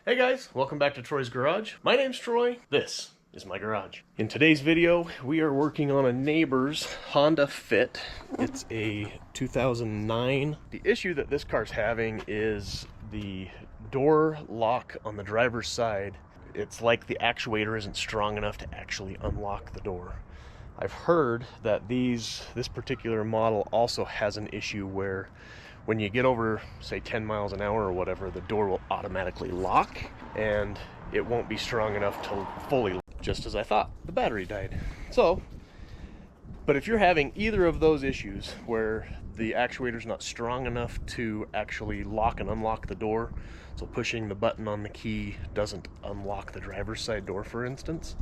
Hey guys, welcome back to Troy's Garage. My name's Troy. This is my garage. In today's video, we are working on a neighbor's Honda Fit. It's a 2009. The issue that this car's having is the door lock on the driver's side. It's like the actuator isn't strong enough to actually unlock the door. I've heard that this particular model also has an issue where when you get over, say, 10 miles an hour or whatever, the door will automatically lock and it won't be strong enough to fully, just as I thought, the battery died. But if you're having either of those issues where the actuator's not strong enough to actually lock and unlock the door, so pushing the button on the key doesn't unlock the driver's side door, for instance,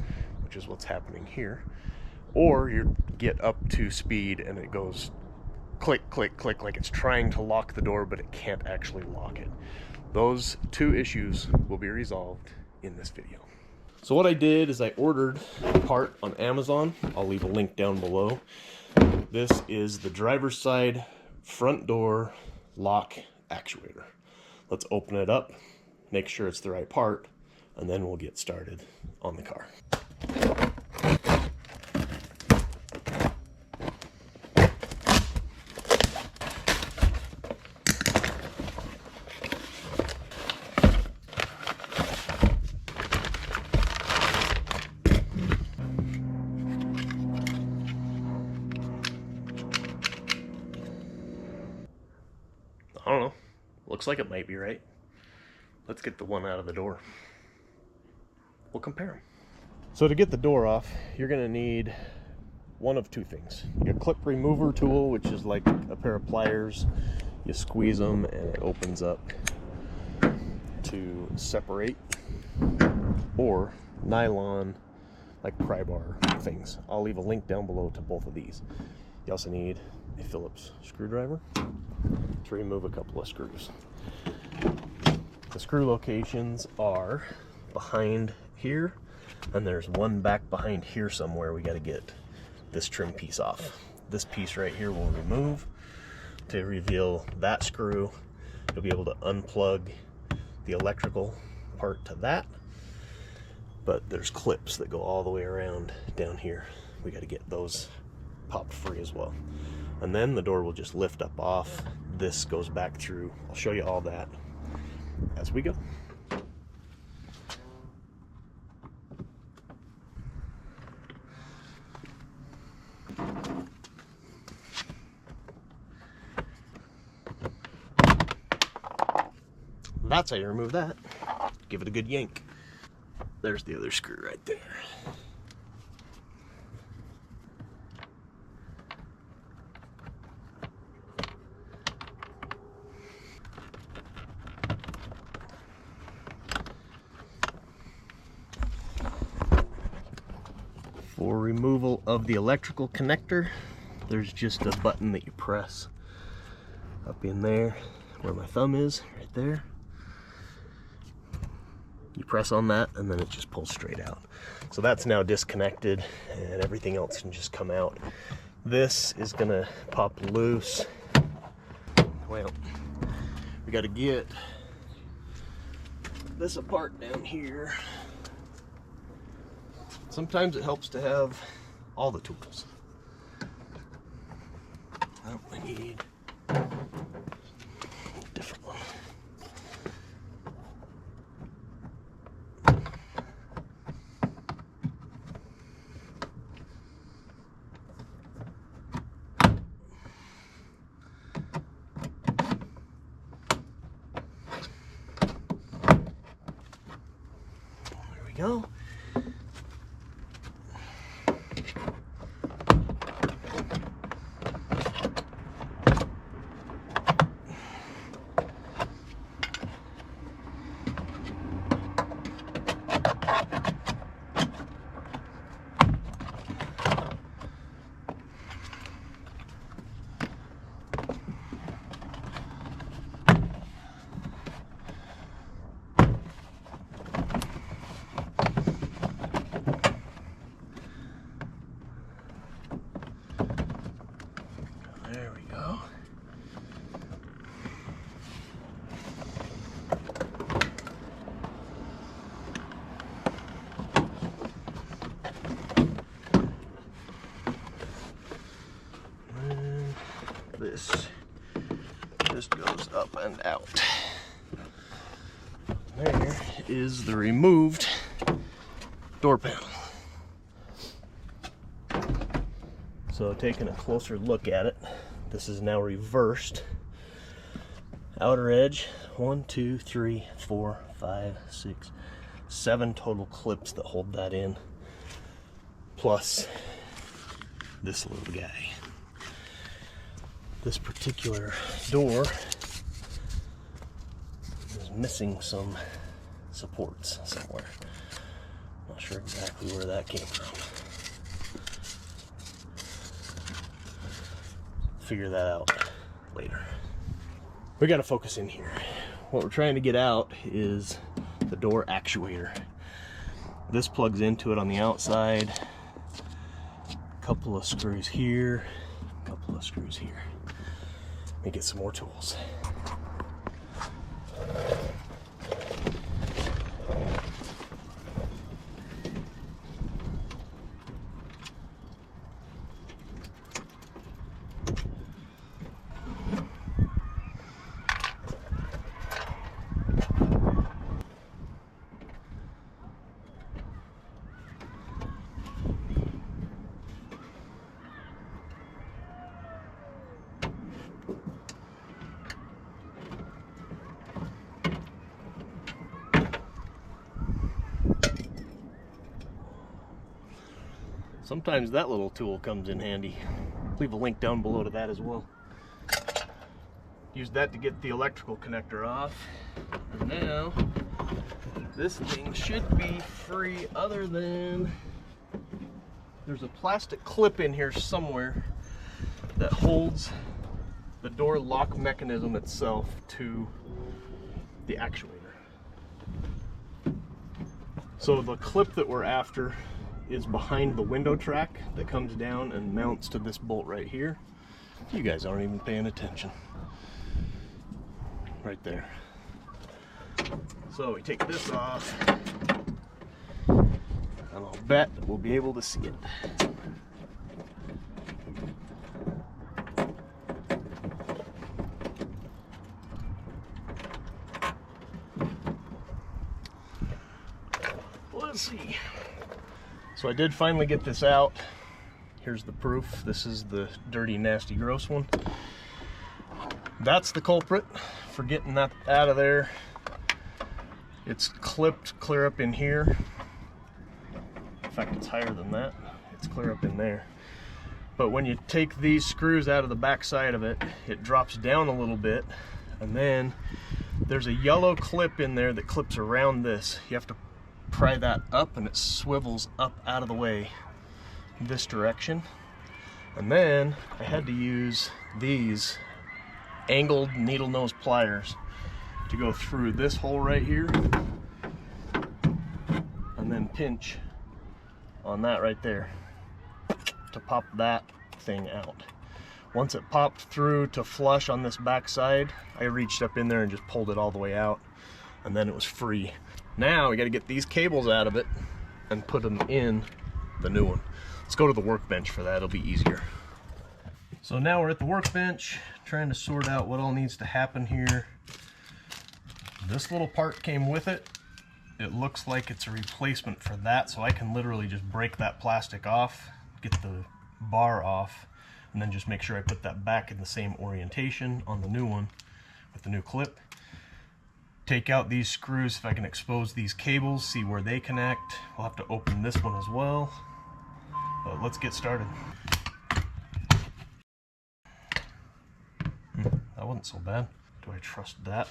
which is what's happening here, or you get up to speed and it goes click, click, click, like it's trying to lock the door, but it can't actually lock it. Those two issues will be resolved in this video. So what I did is I ordered a part on Amazon. I'll leave a link down below. This is the driver's side front door lock actuator. Let's open it up, make sure it's the right part, and then we'll get started on the car. I don't know. Looks like it might be right. Let's get the one out of the door. We'll compare them. So to get the door off, you're going to need one of two things. A clip remover tool, which is like a pair of pliers. You squeeze them and it opens up to separate. Or nylon, like pry bar things. I'll leave a link down below to both of these. You also need a Phillips screwdriver to remove a couple of screws. The screw locations are behind here, and there's one back behind here somewhere. We got to get this trim piece off. This piece right here will remove to reveal that screw. You'll be able to unplug the electrical part to that, but there's clips that go all the way around down here. We got to get those popped free as well. And then the door will just lift up off. This goes back through. I'll show you all that as we go. That's how you remove that. Give it a good yank. There's the other screw right there. For removal of the electrical connector, there's just a button that you press up in there where my thumb is, right there. You press on that and then it just pulls straight out. So that's now disconnected and everything else can just come out. This is gonna pop loose. Well, we gotta get this apart down here. Sometimes it helps to have all the tools. Oh, I need a different one. There we go. There we go. and out. There is the removed door panel. So taking a closer look at it, this is now reversed. Outer edge, 1, 2, 3, 4, 5, 6, 7 total clips that hold that in, plus this little guy. This particular door is missing some supports somewhere. Not sure exactly where that came from. Figure that out later. We got to focus in here. What we're trying to get out is the door actuator. This plugs into it on the outside. A couple of screws here, a couple of screws here. Let me get some more tools. Sometimes that little tool comes in handy. Leave a link down below to that as well. Use that to get the electrical connector off. And now, this thing should be free other than there's a plastic clip in here somewhere that holds the door lock mechanism itself to the actuator. So the clip that we're after is behind the window track that comes down and mounts to this bolt right here. You guys aren't even paying attention. Right there. So we take this off, and I'll bet we'll be able to see it. Let's see. So I did finally get this out. Here's the proof. This is the dirty, nasty, gross one. That's the culprit for getting that out of there. It's clipped clear up in here. In fact, it's higher than that. It's clear up in there. But when you take these screws out of the back side of it, it drops down a little bit, and then there's a yellow clip in there that clips around this. You have to pry that up, and it swivels up out of the way this direction. And then I had to use these angled needle nose pliers to go through this hole right here and then pinch on that right there to pop that thing out. Once it popped through to flush on this back side, I reached up in there and just pulled it all the way out, and then it was free. Now we got to get these cables out of it and put them in the new one. Let's go to the workbench for that, it'll be easier. So now we're at the workbench trying to sort out what all needs to happen here. This little part came with it. It looks like it's a replacement for that, so I can literally just break that plastic off, get the bar off, and then just make sure I put that back in the same orientation on the new one with the new clip. Take out these screws if I can expose these cables, see where they connect. We'll have to open this one as well. But let's get started. That wasn't so bad. Do I trust that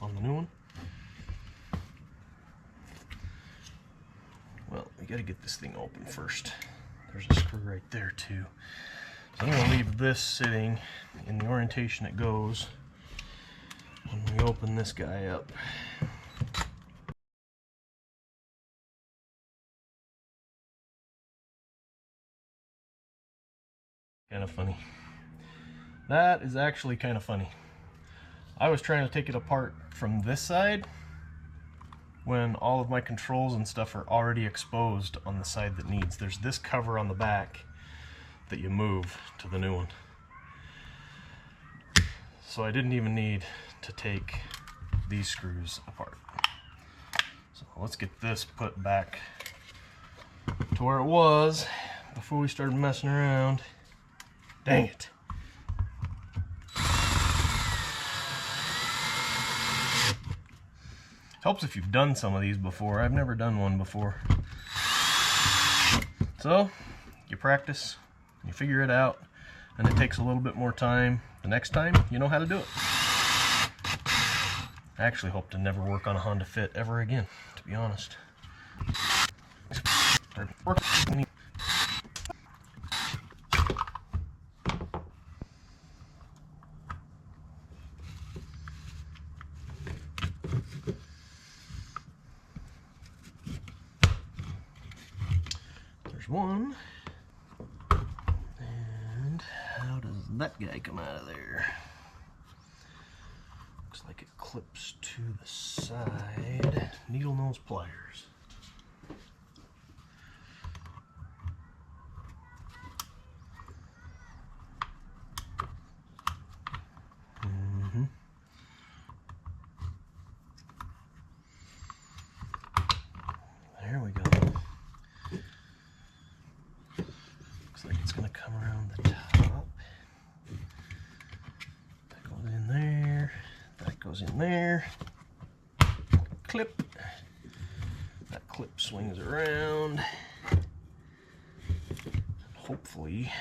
on the new one? Well, we gotta get this thing open first. There's a screw right there too. So I'm gonna leave this sitting in the orientation it goes when we open this guy up. Kind of funny. That is actually kind of funny. I was trying to take it apart from this side when all of my controls and stuff are already exposed on the side that needs. There's this cover on the back that you move to the new one. So I didn't even need to take these screws apart. So let's get this put back to where it was before we started messing around. Dang it. Helps if you've done some of these before. I've never done one before. So you practice, you figure it out, and it takes a little bit more time. The next time, you know how to do it. I actually hope to never work on a Honda Fit ever again, to be honest. There's one. And how does that guy come out of there? Looks like it clips to the side. Needle nose pliers. There we go. Looks like it's going to come around the top. That goes in there. That goes in there. Clip. That clip swings around. Hopefully,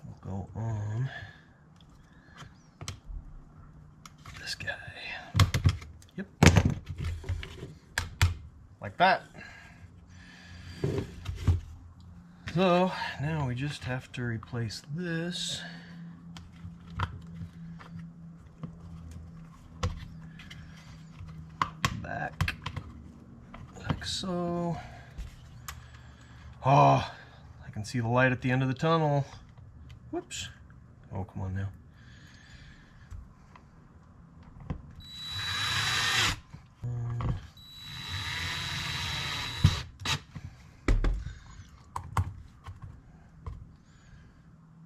we'll go on this guy. Yep. Like that. So now we just have to replace this. Back. Like so. Oh, I can see the light at the end of the tunnel. Whoops. Oh, come on now.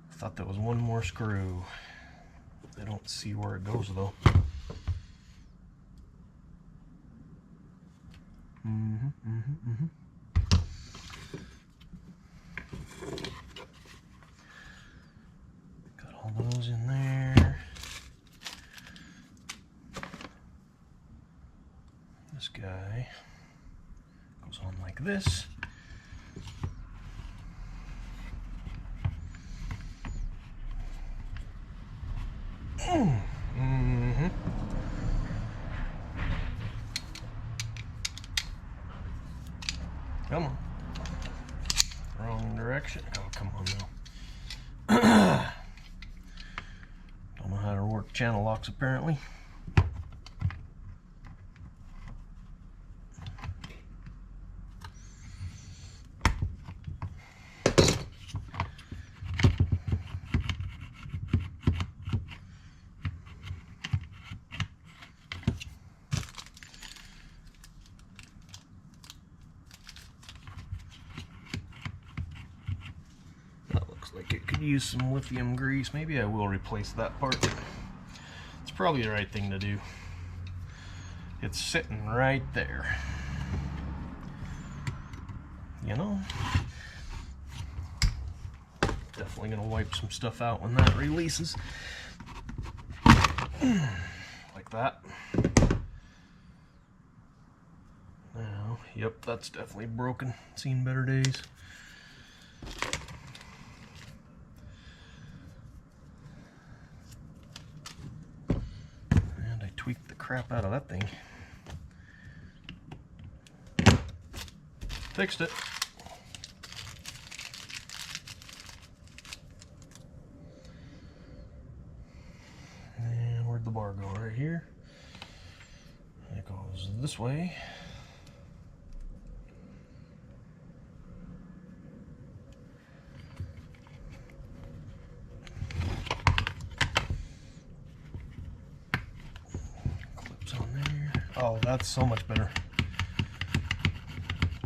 I thought there was one more screw. I don't see where it goes though. Got all those in there. This guy goes on like this. Come on. Wrong direction. Oh, come on now. Don't know how to work channel locks apparently. Like it could use some lithium grease. Maybe I will replace that part. It's probably the right thing to do. It's sitting right there. You know? Definitely gonna wipe some stuff out when that releases. Like that. Now, yep, that's definitely broken. Seen better days. Tweaked the crap out of that thing. Fixed it. And where'd the bar go? Right here. It goes this way. Oh, that's so much better.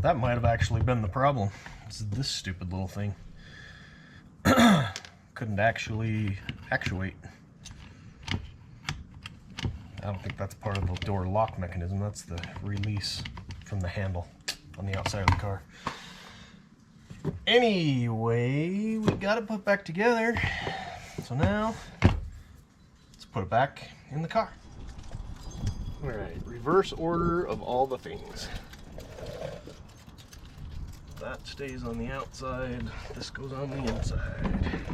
That might have actually been the problem. This stupid little thing. Couldn't actually actuate. I don't think that's part of the door lock mechanism. That's the release from the handle on the outside of the car. Anyway, we got it put back together. So now, let's put it back in the car. All right, reverse order of all the things. That stays on the outside, this goes on the inside.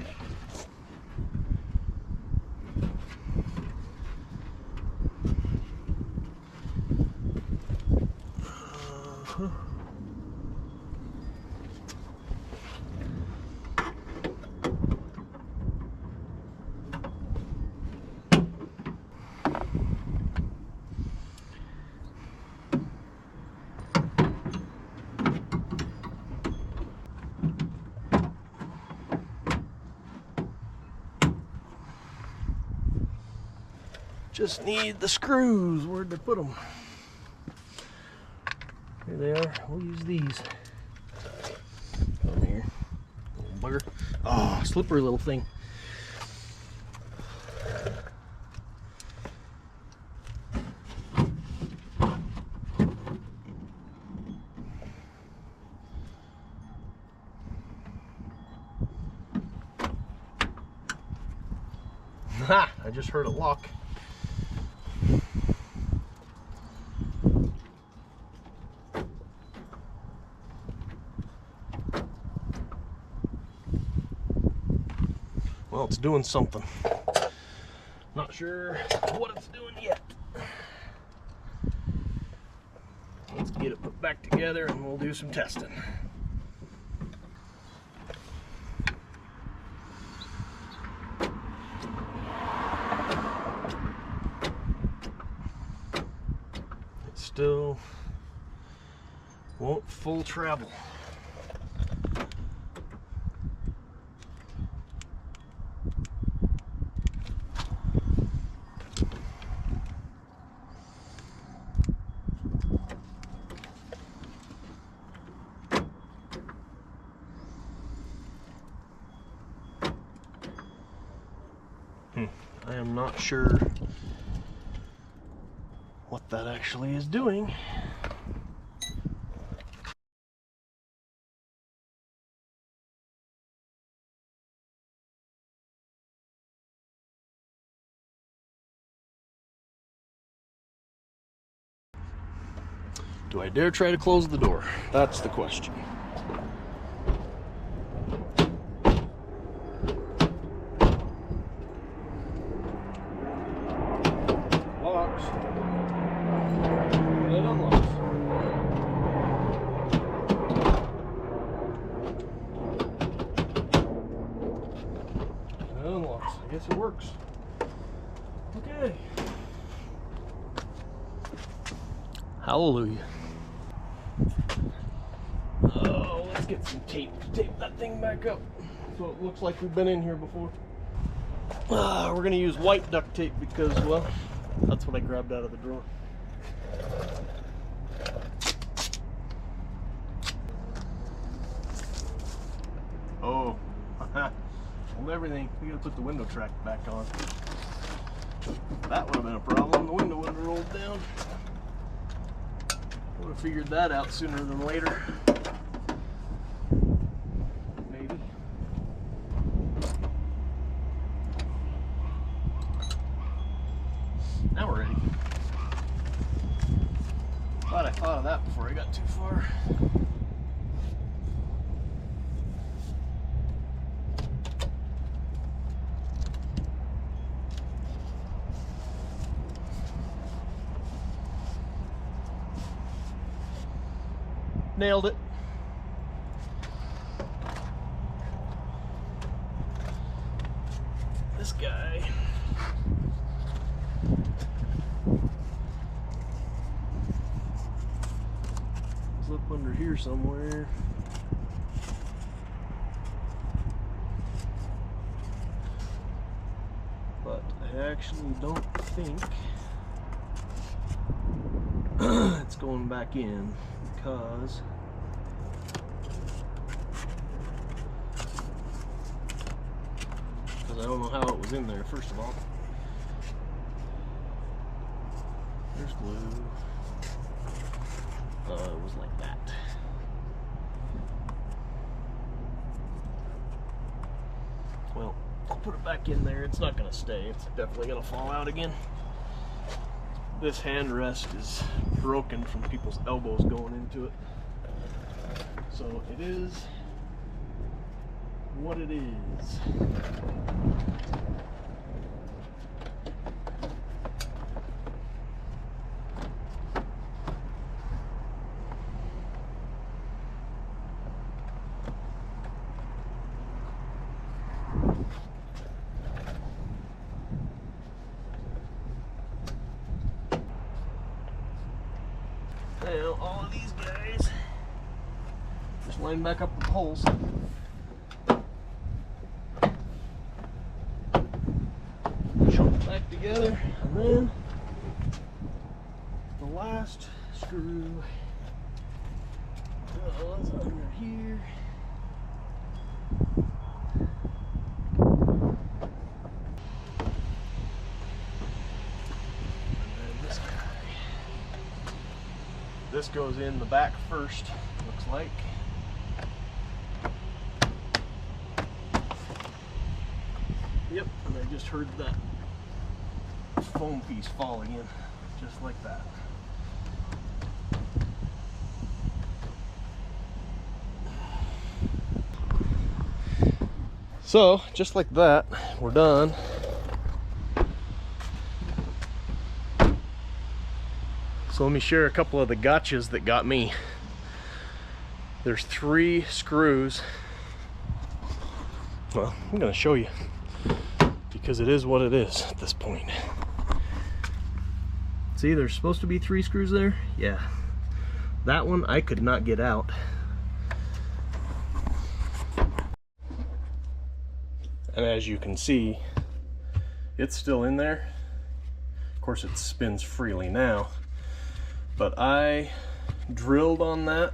Just need the screws. Where'd they put them? Here they are. We'll use these. Come here, little bugger. Oh, slippery little thing. Ha! I just heard it lock. Well, it's doing something. Not sure what it's doing yet. Let's get it put back together and we'll do some testing. It still won't full travel. I am not sure what that actually is doing. Do I dare try to close the door? That's the question. Locks. It unlocks. It unlocks. I guess it works. Okay. Hallelujah. Oh, let's get some tape to tape that thing back up so it looks like we've been in here before. We're going to use white duct tape because, well, that's what I grabbed out of the drawer. Oh, hold everything. We got to put the window track back on. That would have been a problem. The window would have rolled down. Would have figured that out sooner than later. Maybe. Now we're ready. Thought I thought of that before I got too far. Nailed it. This guy. It's up under here somewhere. But I actually don't think it's going back in. Because because I don't know how it was in there, first of all. There's glue. It was like that. Well, I'll put it back in there. It's not going to stay. It's definitely going to fall out again. This hand rest is broken from people's elbows going into it. So it is what it is. Now, all of these guys just line back up with holes. Chunk back together, and then the last screw goes under here. This goes in the back first, looks like. Yep, and I just heard that foam piece fall again, just like that. So, just like that, we're done. So let me share a couple of the gotchas that got me. There's 3 screws. Well, I'm gonna show you because it is what it is at this point. See, there's supposed to be 3 screws there. Yeah, that one I could not get out. And as you can see, it's still in there. Of course, it spins freely now. But I drilled on that,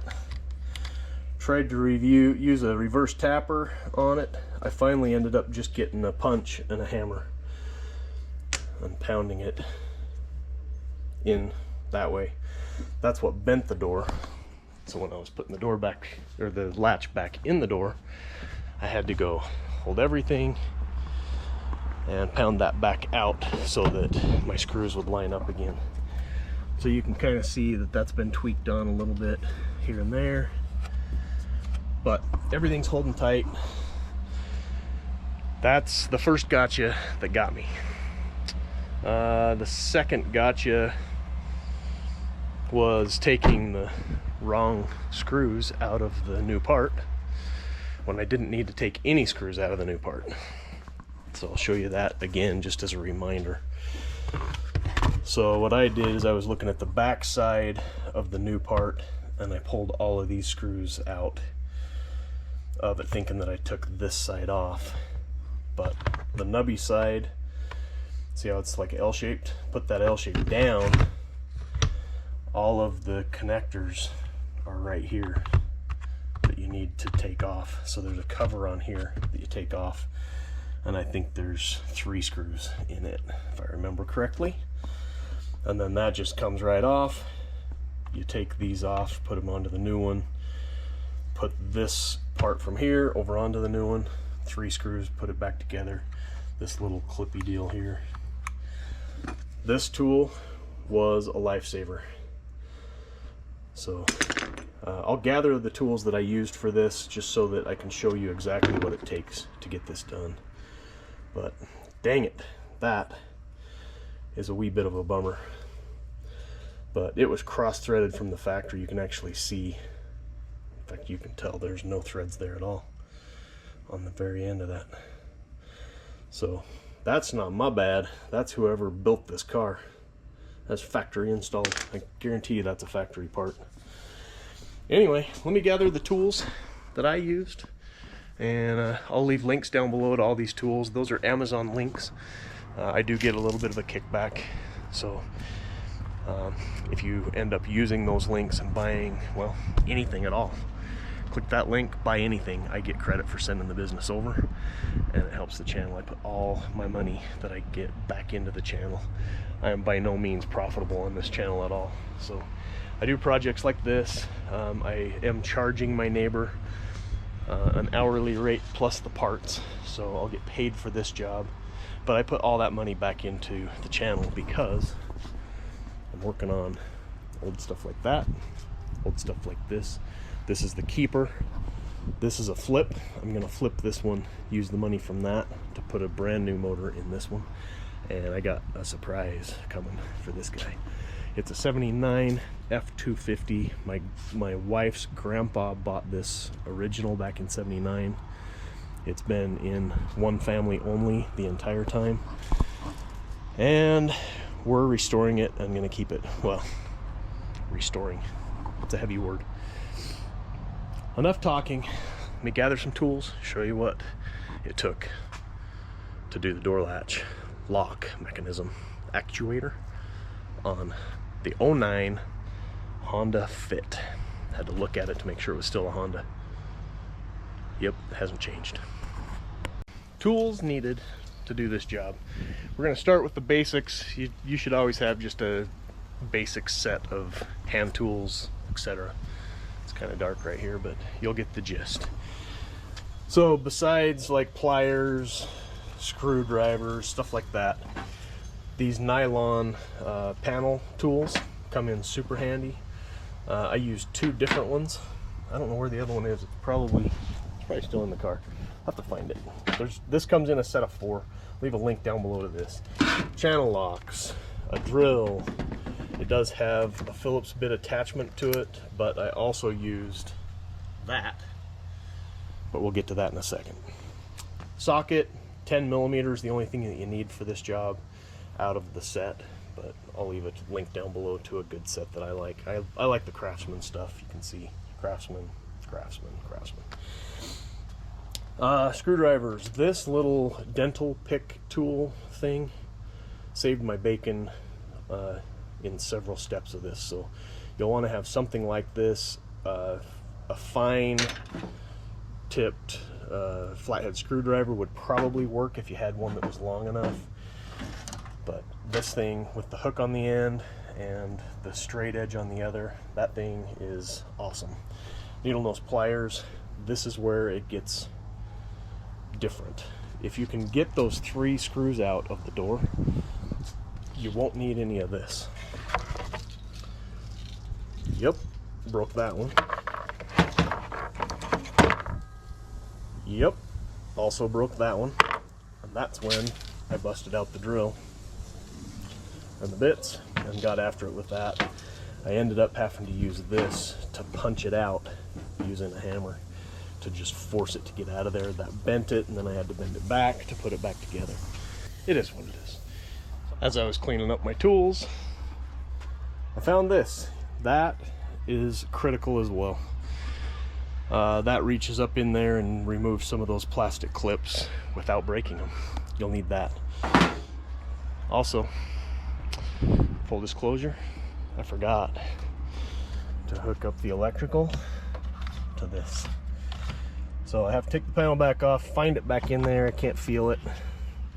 tried to use a reverse tapper on it. I finally ended up just getting a punch and a hammer and pounding it in that way. That's what bent the door. So when I was putting the door back, or the latch back in the door, I had to go hold everything and pound that back out so that my screws would line up again. So you can kind of see that that's been tweaked on a little bit here and there, but everything's holding tight. That's the first gotcha that got me. The second gotcha was taking the wrong screws out of the new part when I didn't need to take any screws out of the new part. So I'll show you that again just as a reminder. So what I did is I was looking at the back side of the new part and I pulled all of these screws out of it thinking that I took this side off. But the nubby side, see how it's like L-shaped? Put that L-shape down, all of the connectors are right here that you need to take off. So there's a cover on here that you take off, and I think there's 3 screws in it, if I remember correctly. And then that just comes right off. You take these off, put them onto the new one, put this part from here over onto the new one, 3 screws, put it back together. This little clippy deal here. This tool was a lifesaver. So I'll gather the tools that I used for this just so that I can show you exactly what it takes to get this done. But dang it, that is a wee bit of a bummer. But it was cross-threaded from the factory. You can actually see, in fact you can tell there's no threads there at all on the very end of that. So that's not my bad, that's whoever built this car. That's factory installed. I guarantee you that's a factory part. Anyway, let me gather the tools that I used, and I'll leave links down below to all these tools. Those are Amazon links. I do get a little bit of a kickback, so if you end up using those links and buying, well, anything at all, click that link, buy anything. I get credit for sending the business over, and it helps the channel. I put all my money that I get back into the channel. I am by no means profitable on this channel at all. So I do projects like this. I am charging my neighbor an hourly rate plus the parts, so I'll get paid for this job. But I put all that money back into the channel because I'm working on old stuff like that, old stuff like this. This is the keeper. This is a flip. I'm gonna flip this one, use the money from that to put a brand new motor in this one. And I got a surprise coming for this guy. It's a 79 F250. My wife's grandpa bought this original back in 79. It's been in one family only the entire time. And we're restoring it. I'm gonna keep it, well, restoring. It's a heavy word. Enough talking. Let me gather some tools, show you what it took to do the door latch lock mechanism actuator on the 09 Honda Fit. Had to look at it to make sure it was still a Honda. Yep, it hasn't changed. Tools needed to do this job. We're going to start with the basics. You should always have just a basic set of hand tools, etc. It's kind of dark right here, but you'll get the gist. So besides like pliers, screwdrivers, stuff like that, these nylon panel tools come in super handy. I use two different ones. I don't know where the other one is. It's probably still in the car. I'll have to find it. This comes in a set of 4. Leave a link down below to this. Channel locks, a drill. It does have a Phillips bit attachment to it, but I also used that. But we'll get to that in a second. Socket, 10 millimeters, the only thing that you need for this job out of the set, but I'll leave a link down below to a good set that I like. I like the Craftsman stuff. You can see Craftsman. Screwdrivers. This little dental pick tool thing saved my bacon in several steps of this. So you'll want to have something like this, a fine tipped flathead screwdriver would probably work if you had one that was long enough. But this thing with the hook on the end and the straight edge on the other, that thing is awesome. Needle nose pliers, this is where it gets different. If you can get those 3 screws out of the door, you won't need any of this. Yep, broke that one. Yep, also broke that one. And that's when I busted out the drill and the bits and got after it with that. I ended up having to use this to punch it out using a hammer to just force it to get out of there. That bent it, and then I had to bend it back to put it back together. It is what it is. As I was cleaning up my tools, I found this. That is critical as well. That reaches up in there and removes some of those plastic clips without breaking them. You'll need that. Also, full disclosure, I forgot to hook up the electrical to this. So I have to take the panel back off, find it back in there, I can't feel it,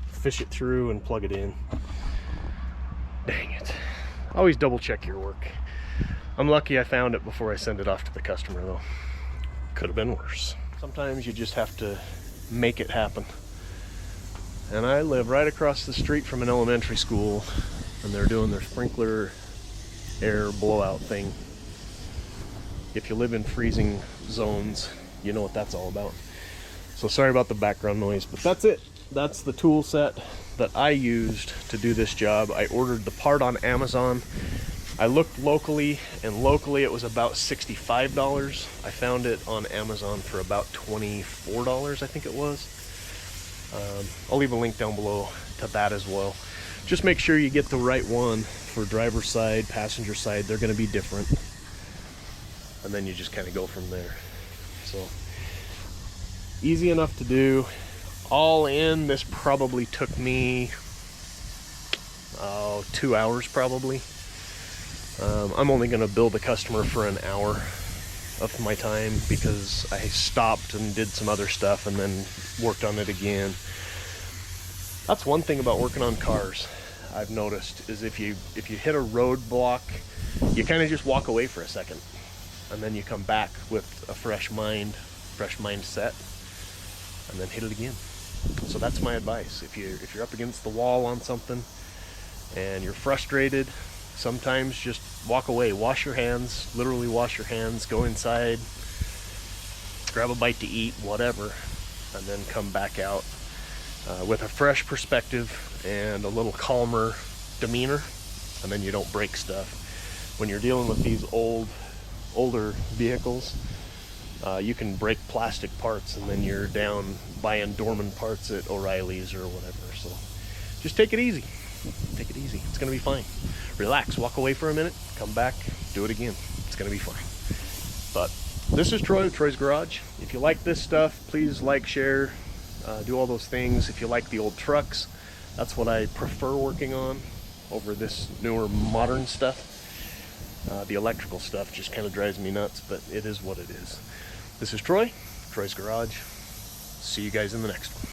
fish it through and plug it in. Dang it. Always double check your work. I'm lucky I found it before I send it off to the customer though. Could have been worse. Sometimes you just have to make it happen. And I live right across the street from an elementary school, and they're doing their sprinkler air blowout thing. If you live in freezing zones, you know what that's all about. So sorry about the background noise, but that's it. That's the tool set that I used to do this job. I ordered the part on Amazon. I looked locally, and locally it was about $65. I found it on Amazon for about $24, I think it was. I'll leave a link down below to that as well. Just make sure you get the right one for driver's side, passenger side. They're going to be different. And then you just kind of go from there. So easy enough to do. All in, this probably took me 2 hours probably. I'm only going to bill the customer for an hour of my time because I stopped and did some other stuff and then worked on it again. That's one thing about working on cars I've noticed, is if you hit a roadblock, you kind of just walk away for a second and then you come back with a fresh mindset, and then hit it again. So that's my advice. If you're up against the wall on something and you're frustrated, sometimes just walk away, wash your hands, literally wash your hands, go inside, grab a bite to eat, whatever, and then come back out with a fresh perspective and a little calmer demeanor, and then you don't break stuff. When you're dealing with these older vehicles, you can break plastic parts and then you're down buying Dorman parts at O'Reilly's or whatever. So just take it easy. Take it easy. It's going to be fine. Relax, walk away for a minute, come back, do it again. It's going to be fine. But this is Troy with Troy's Garage. If you like this stuff, please like, share, do all those things. If you like the old trucks, that's what I prefer working on over this newer modern stuff. The electrical stuff just kind of drives me nuts, but it is what it is. This is Troy, Troy's Garage. See you guys in the next one.